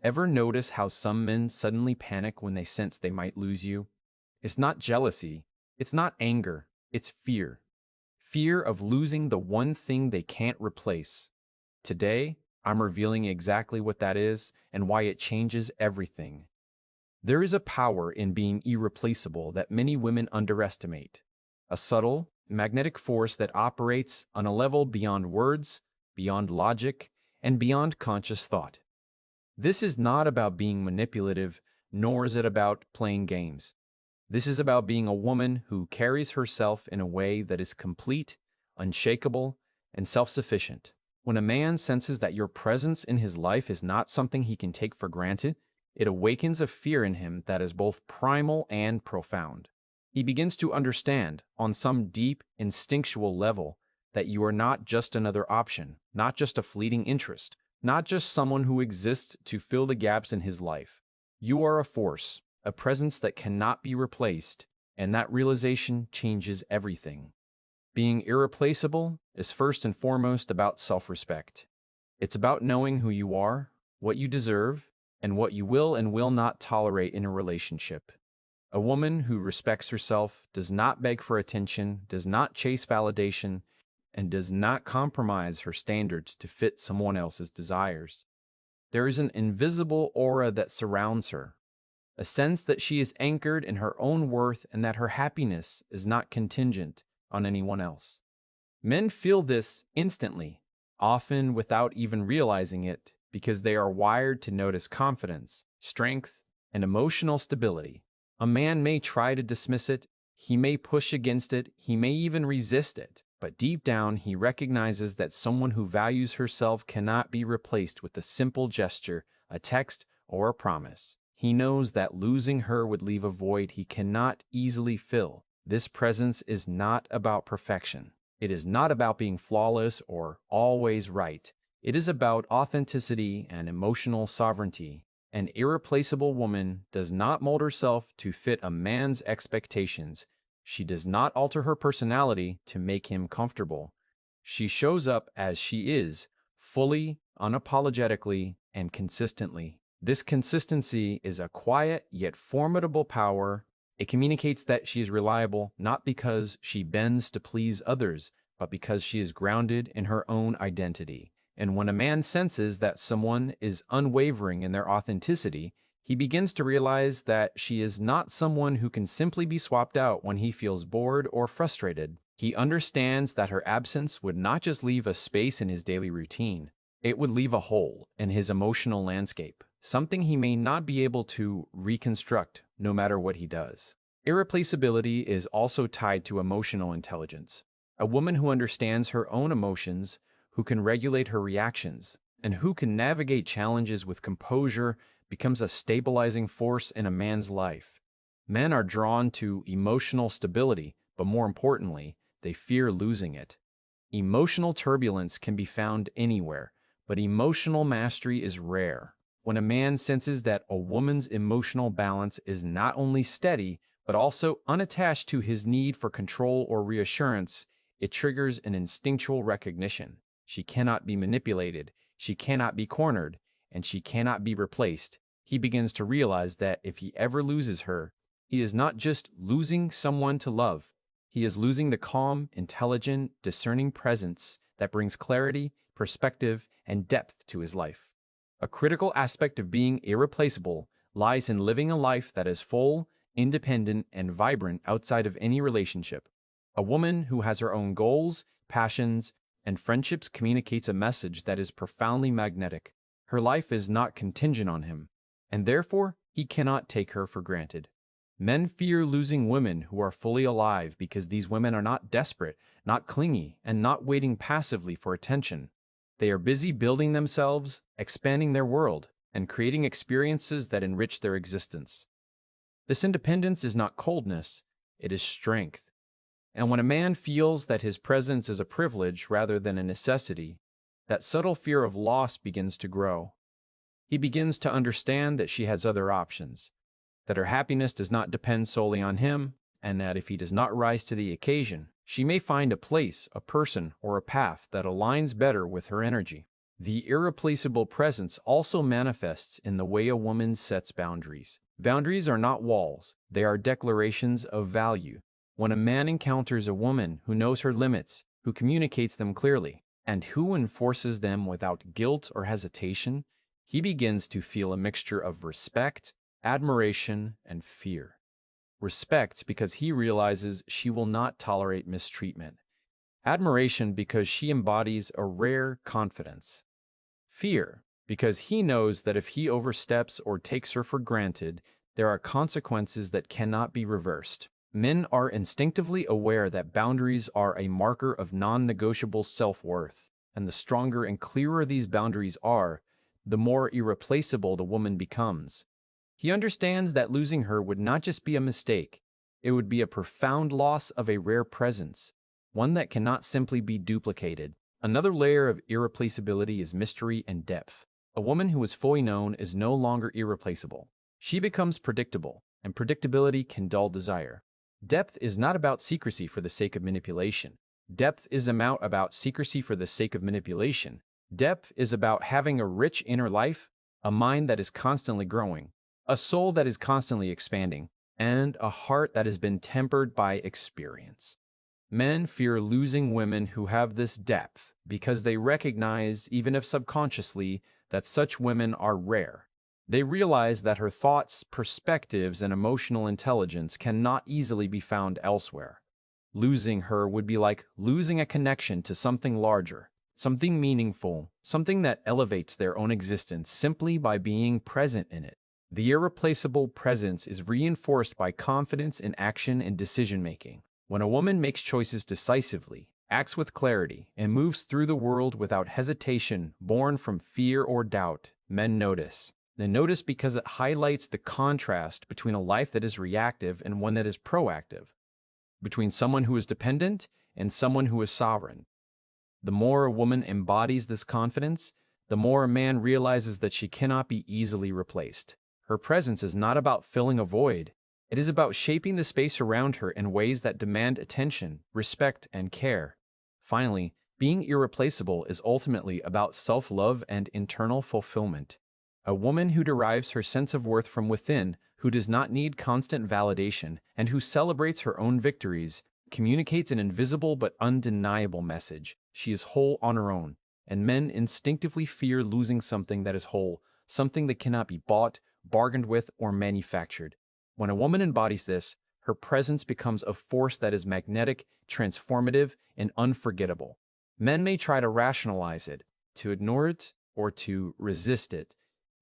Ever notice how some men suddenly panic when they sense they might lose you? It's not jealousy, it's not anger, it's fear. Fear of losing the one thing they can't replace. Today, I'm revealing exactly what that is and why it changes everything. There is a power in being irreplaceable that many women underestimate. A subtle, magnetic force that operates on a level beyond words, beyond logic, and beyond conscious thought. This is not about being manipulative, nor is it about playing games. This is about being a woman who carries herself in a way that is complete, unshakable, and self-sufficient. When a man senses that your presence in his life is not something he can take for granted, it awakens a fear in him that is both primal and profound. He begins to understand, on some deep, instinctual level, that you are not just another option, not just a fleeting interest, not just someone who exists to fill the gaps in his life. You are a force, a presence that cannot be replaced, and that realization changes everything. Being irreplaceable is first and foremost about self-respect. It's about knowing who you are, what you deserve, and what you will and will not tolerate in a relationship. A woman who respects herself does not beg for attention, does not chase validation, and does not compromise her standards to fit someone else's desires. There is an invisible aura that surrounds her, a sense that she is anchored in her own worth and that her happiness is not contingent on anyone else. Men feel this instantly, often without even realizing it, because they are wired to notice confidence, strength, and emotional stability. A man may try to dismiss it, he may push against it, he may even resist it, but deep down he recognizes that someone who values herself cannot be replaced with a simple gesture, a text, or a promise. He knows that losing her would leave a void he cannot easily fill. This presence is not about perfection. It is not about being flawless or always right. It is about authenticity and emotional sovereignty. An irreplaceable woman does not mold herself to fit a man's expectations. She does not alter her personality to make him comfortable. She shows up as she is, fully, unapologetically, and consistently. This consistency is a quiet yet formidable power. It communicates that she is reliable not because she bends to please others, but because she is grounded in her own identity. And when a man senses that someone is unwavering in their authenticity, he begins to realize that she is not someone who can simply be swapped out when he feels bored or frustrated. He understands that her absence would not just leave a space in his daily routine, it would leave a hole in his emotional landscape, something he may not be able to reconstruct no matter what he does. Irreplaceability is also tied to emotional intelligence. A woman who understands her own emotions, who can regulate her reactions, and who can navigate challenges with composure becomes a stabilizing force in a man's life. Men are drawn to emotional stability, but more importantly, they fear losing it. Emotional turbulence can be found anywhere, but emotional mastery is rare. When a man senses that a woman's emotional balance is not only steady, but also unattached to his need for control or reassurance, it triggers an instinctual recognition. She cannot be manipulated, she cannot be cornered, and she cannot be replaced. He begins to realize that if he ever loses her, he is not just losing someone to love. He is losing the calm, intelligent, discerning presence that brings clarity, perspective, and depth to his life. A critical aspect of being irreplaceable lies in living a life that is full, independent, and vibrant outside of any relationship. A woman who has her own goals, passions, and friendships communicates a message that is profoundly magnetic. Her life is not contingent on him, and therefore he cannot take her for granted. Men fear losing women who are fully alive because these women are not desperate, not clingy, and not waiting passively for attention. They are busy building themselves, expanding their world, and creating experiences that enrich their existence. This independence is not coldness, it is strength. And when a man feels that his presence is a privilege rather than a necessity, that subtle fear of loss begins to grow. He begins to understand that she has other options, that her happiness does not depend solely on him, and that if he does not rise to the occasion, she may find a place, a person, or a path that aligns better with her energy. The irreplaceable presence also manifests in the way a woman sets boundaries. Boundaries are not walls, they are declarations of value. When a man encounters a woman who knows her limits, who communicates them clearly, and who enforces them without guilt or hesitation, he begins to feel a mixture of respect, admiration, and fear. Respect because he realizes she will not tolerate mistreatment. Admiration because she embodies a rare confidence. Fear because he knows that if he oversteps or takes her for granted, there are consequences that cannot be reversed. Men are instinctively aware that boundaries are a marker of non-negotiable self-worth, and the stronger and clearer these boundaries are, the more irreplaceable the woman becomes. He understands that losing her would not just be a mistake, it would be a profound loss of a rare presence, one that cannot simply be duplicated. Another layer of irreplaceability is mystery and depth. A woman who is fully known is no longer irreplaceable. She becomes predictable, and predictability can dull desire. Depth is not about secrecy for the sake of manipulation. Depth is about secrecy for the sake of manipulation. Depth is about having a rich inner life, a mind that is constantly growing, a soul that is constantly expanding, and a heart that has been tempered by experience. Men fear losing women who have this depth because they recognize, even if subconsciously, that such women are rare. They realize that her thoughts, perspectives, and emotional intelligence cannot easily be found elsewhere. Losing her would be like losing a connection to something larger, something meaningful, something that elevates their own existence simply by being present in it. The irreplaceable presence is reinforced by confidence in action and decision-making. When a woman makes choices decisively, acts with clarity, and moves through the world without hesitation born from fear or doubt, men notice. They notice because it highlights the contrast between a life that is reactive and one that is proactive, between someone who is dependent and someone who is sovereign. The more a woman embodies this confidence, the more a man realizes that she cannot be easily replaced. Her presence is not about filling a void. It is about shaping the space around her in ways that demand attention, respect, and care. Finally, being irreplaceable is ultimately about self-love and internal fulfillment. A woman who derives her sense of worth from within, who does not need constant validation, and who celebrates her own victories, communicates an invisible but undeniable message. She is whole on her own, and men instinctively fear losing something that is whole, something that cannot be bought, bargained with, or manufactured. When a woman embodies this, her presence becomes a force that is magnetic, transformative, and unforgettable. Men may try to rationalize it, to ignore it, or to resist it,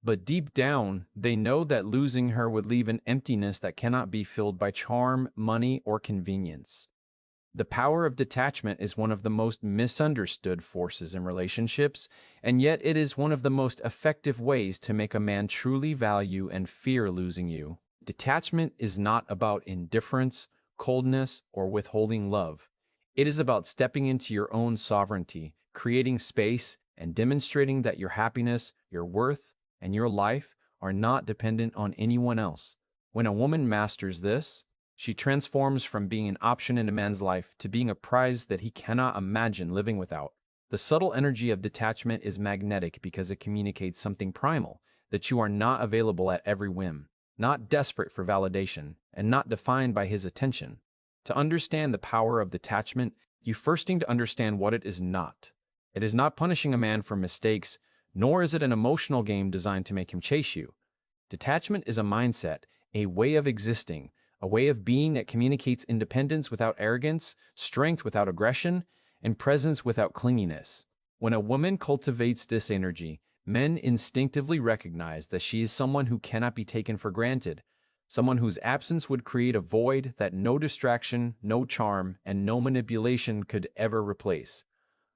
but deep down, they know that losing her would leave an emptiness that cannot be filled by charm, money, or convenience. The power of detachment is one of the most misunderstood forces in relationships, and yet it is one of the most effective ways to make a man truly value and fear losing you. Detachment is not about indifference, coldness, or withholding love. It is about stepping into your own sovereignty, creating space, and demonstrating that your happiness, your worth, and your life are not dependent on anyone else. When a woman masters this, she transforms from being an option in a man's life to being a prize that he cannot imagine living without. The subtle energy of detachment is magnetic because it communicates something primal, that you are not available at every whim, not desperate for validation, and not defined by his attention. To understand the power of detachment, you first need to understand what it is not. It is not punishing a man for mistakes, nor is it an emotional game designed to make him chase you. Detachment is a mindset, a way of existing, a way of being that communicates independence without arrogance, strength without aggression, and presence without clinginess. When a woman cultivates this energy, men instinctively recognize that she is someone who cannot be taken for granted, someone whose absence would create a void that no distraction, no charm, and no manipulation could ever replace.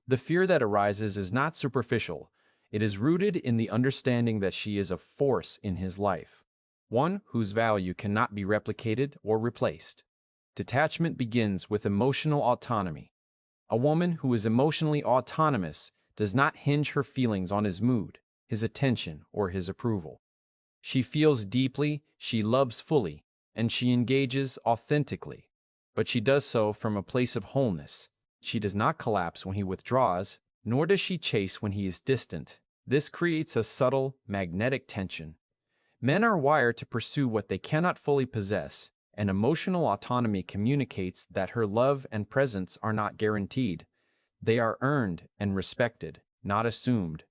The fear that arises is not superficial. It is rooted in the understanding that she is a force in his life, one whose value cannot be replicated or replaced. Detachment begins with emotional autonomy. A woman who is emotionally autonomous does not hinge her feelings on his mood, his attention, or his approval. She feels deeply, she loves fully, and she engages authentically. But she does so from a place of wholeness. She does not collapse when he withdraws, nor does she chase when he is distant. This creates a subtle, magnetic tension. Men are wired to pursue what they cannot fully possess, and emotional autonomy communicates that her love and presence are not guaranteed. They are earned and respected, not assumed.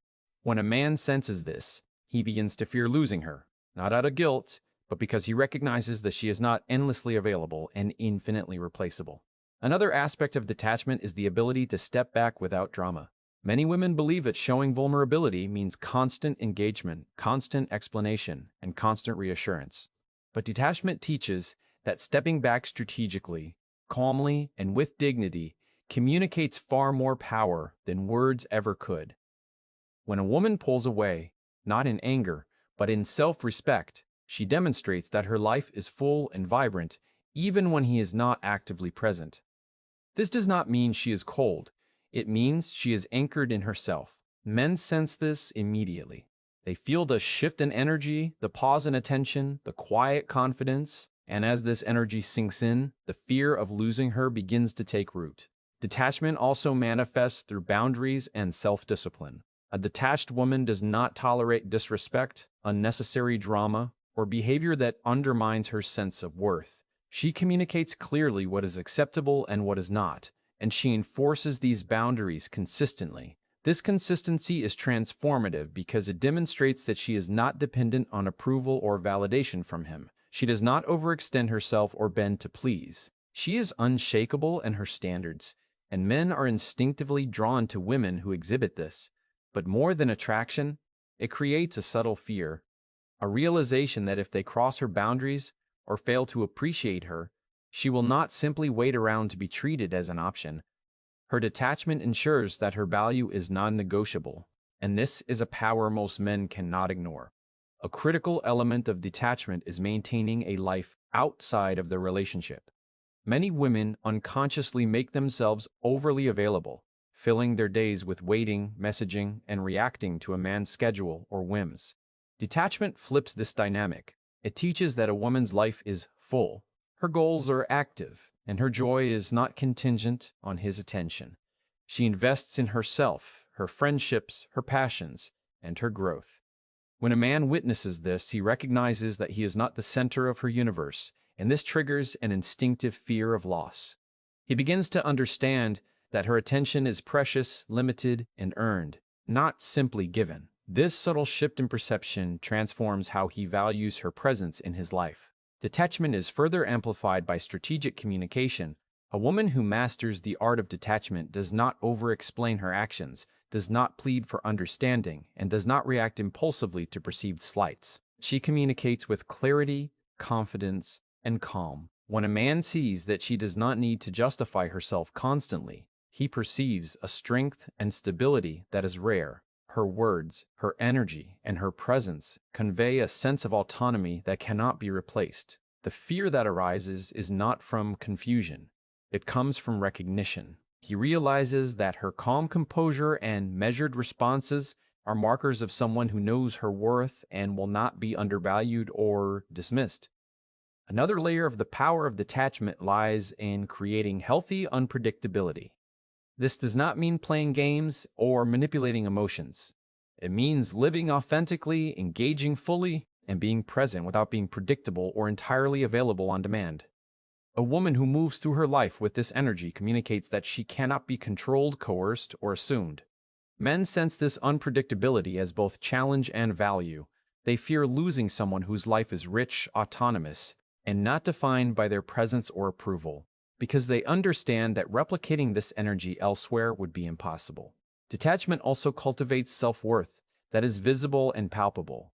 When a man senses this, he begins to fear losing her, not out of guilt, but because he recognizes that she is not endlessly available and infinitely replaceable. Another aspect of detachment is the ability to step back without drama. Many women believe that showing vulnerability means constant engagement, constant explanation, and constant reassurance. But detachment teaches that stepping back strategically, calmly, and with dignity communicates far more power than words ever could. When a woman pulls away, not in anger, but in self-respect, she demonstrates that her life is full and vibrant, even when he is not actively present. This does not mean she is cold. It means she is anchored in herself. Men sense this immediately. They feel the shift in energy, the pause in attention, the quiet confidence, and as this energy sinks in, the fear of losing her begins to take root. Detachment also manifests through boundaries and self-discipline. A detached woman does not tolerate disrespect, unnecessary drama, or behavior that undermines her sense of worth. She communicates clearly what is acceptable and what is not, and she enforces these boundaries consistently. This consistency is transformative because it demonstrates that she is not dependent on approval or validation from him. She does not overextend herself or bend to please. She is unshakable in her standards, and men are instinctively drawn to women who exhibit this. But more than attraction, it creates a subtle fear, a realization that if they cross her boundaries or fail to appreciate her, she will not simply wait around to be treated as an option. Her detachment ensures that her value is non-negotiable, and this is a power most men cannot ignore. A critical element of detachment is maintaining a life outside of the relationship. Many women unconsciously make themselves overly available, filling their days with waiting, messaging, and reacting to a man's schedule or whims. Detachment flips this dynamic. It teaches that a woman's life is full, her goals are active, and her joy is not contingent on his attention. She invests in herself, her friendships, her passions, and her growth. When a man witnesses this, he recognizes that he is not the center of her universe, and this triggers an instinctive fear of loss. He begins to understand that her attention is precious, limited, and earned, not simply given. This subtle shift in perception transforms how he values her presence in his life. Detachment is further amplified by strategic communication. A woman who masters the art of detachment does not over-explain her actions, does not plead for understanding, and does not react impulsively to perceived slights. She communicates with clarity, confidence, and calm. When a man sees that she does not need to justify herself constantly, he perceives a strength and stability that is rare. Her words, her energy, and her presence convey a sense of autonomy that cannot be replaced. The fear that arises is not from confusion. It comes from recognition. He realizes that her calm composure and measured responses are markers of someone who knows her worth and will not be undervalued or dismissed. Another layer of the power of detachment lies in creating healthy unpredictability. This does not mean playing games or manipulating emotions. It means living authentically, engaging fully, and being present without being predictable or entirely available on demand. A woman who moves through her life with this energy communicates that she cannot be controlled, coerced, or assumed. Men sense this unpredictability as both challenge and value. They fear losing someone whose life is rich, autonomous, and not defined by their presence or approval, because they understand that replicating this energy elsewhere would be impossible. Detachment also cultivates self-worth that is visible and palpable.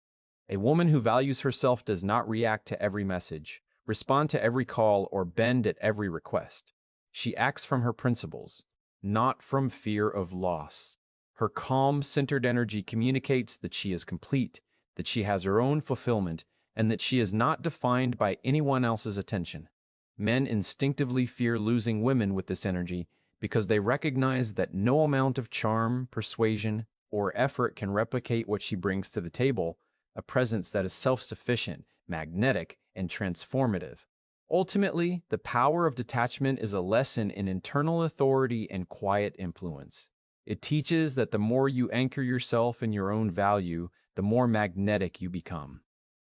A woman who values herself does not react to every message, respond to every call, or bend at every request. She acts from her principles, not from fear of loss. Her calm, centered energy communicates that she is complete, that she has her own fulfillment, and that she is not defined by anyone else's attention. Men instinctively fear losing women with this energy because they recognize that no amount of charm, persuasion, or effort can replicate what she brings to the table, a presence that is self-sufficient, magnetic, and transformative. Ultimately, the power of detachment is a lesson in internal authority and quiet influence. It teaches that the more you anchor yourself in your own value, the more magnetic you become.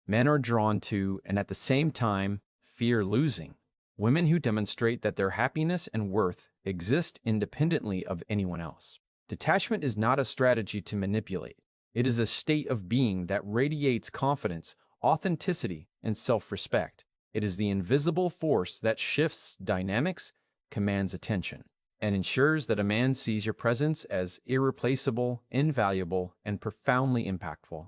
Men are drawn to, and at the same time, fear losing. Women who demonstrate that their happiness and worth exist independently of anyone else. Detachment is not a strategy to manipulate. It is a state of being that radiates confidence, authenticity, and self-respect. It is the invisible force that shifts dynamics, commands attention, and ensures that a man sees your presence as irreplaceable, invaluable, and profoundly impactful.